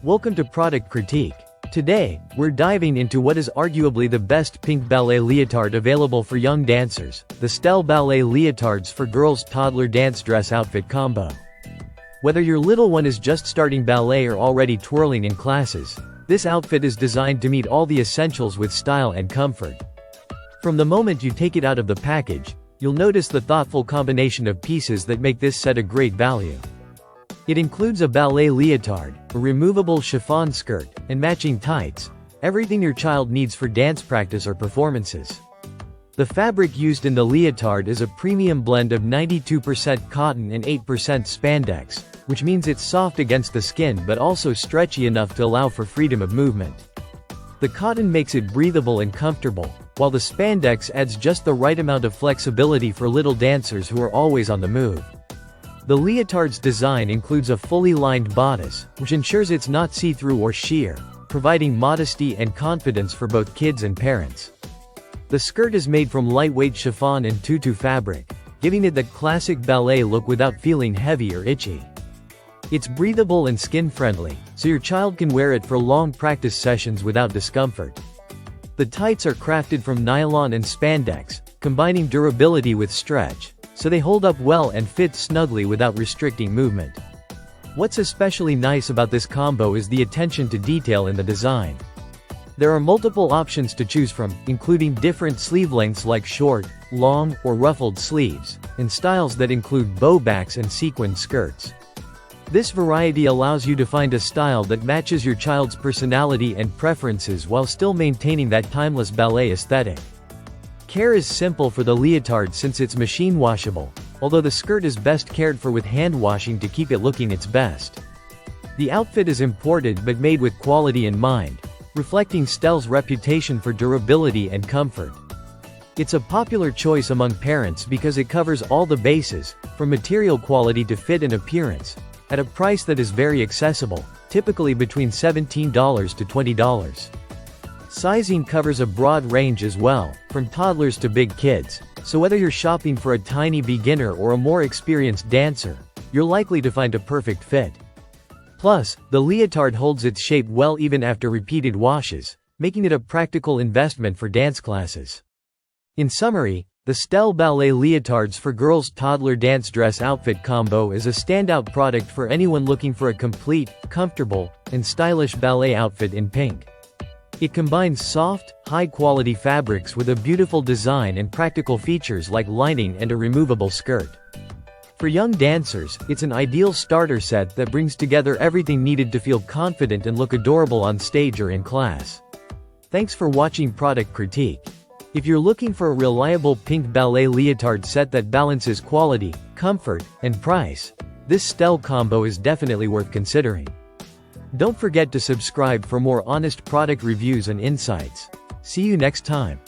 Welcome to Product Critique. Today, we're diving into what is arguably the best pink ballet leotard available for young dancers, the Stelle Ballet Leotards for Girls Toddler Dance Dress Outfit Combo. Whether your little one is just starting ballet or already twirling in classes, this outfit is designed to meet all the essentials with style and comfort. From the moment you take it out of the package, you'll notice the thoughtful combination of pieces that make this set a great value. It includes a ballet leotard, a removable chiffon skirt, and matching tights, everything your child needs for dance practice or performances. The fabric used in the leotard is a premium blend of 92% cotton and 8% spandex, which means it's soft against the skin but also stretchy enough to allow for freedom of movement. The cotton makes it breathable and comfortable, while the spandex adds just the right amount of flexibility for little dancers who are always on the move. The leotard's design includes a fully lined bodice, which ensures it's not see-through or sheer, providing modesty and confidence for both kids and parents. The skirt is made from lightweight chiffon and tutu fabric, giving it that classic ballet look without feeling heavy or itchy. It's breathable and skin-friendly, so your child can wear it for long practice sessions without discomfort. The tights are crafted from nylon and spandex, combining durability with stretch, so they hold up well and fit snugly without restricting movement. What's especially nice about this combo is the attention to detail in the design. There are multiple options to choose from, including different sleeve lengths like short, long, or ruffled sleeves, and styles that include bow backs and sequined skirts. This variety allows you to find a style that matches your child's personality and preferences while still maintaining that timeless ballet aesthetic. Care is simple for the leotard since it's machine washable, although the skirt is best cared for with hand washing to keep it looking its best. The outfit is imported but made with quality in mind, reflecting Stelle's reputation for durability and comfort. It's a popular choice among parents because it covers all the bases, from material quality to fit and appearance, at a price that is very accessible, typically between $17 to $20. Sizing covers a broad range as well, from toddlers to big kids, so whether you're shopping for a tiny beginner or a more experienced dancer, you're likely to find a perfect fit. Plus, the leotard holds its shape well even after repeated washes, making it a practical investment for dance classes. In summary, the Stelle Ballet Leotards for Girls Toddler Dance Dress Outfit Combo is a standout product for anyone looking for a complete, comfortable, and stylish ballet outfit in pink. It combines soft, high-quality fabrics with a beautiful design and practical features like lining and a removable skirt. For young dancers, it's an ideal starter set that brings together everything needed to feel confident and look adorable on stage or in class. Thanks for watching Product Critique. If you're looking for a reliable pink ballet leotard set that balances quality, comfort, and price, this Stelle combo is definitely worth considering. Don't forget to subscribe for more honest product reviews and insights. See you next time.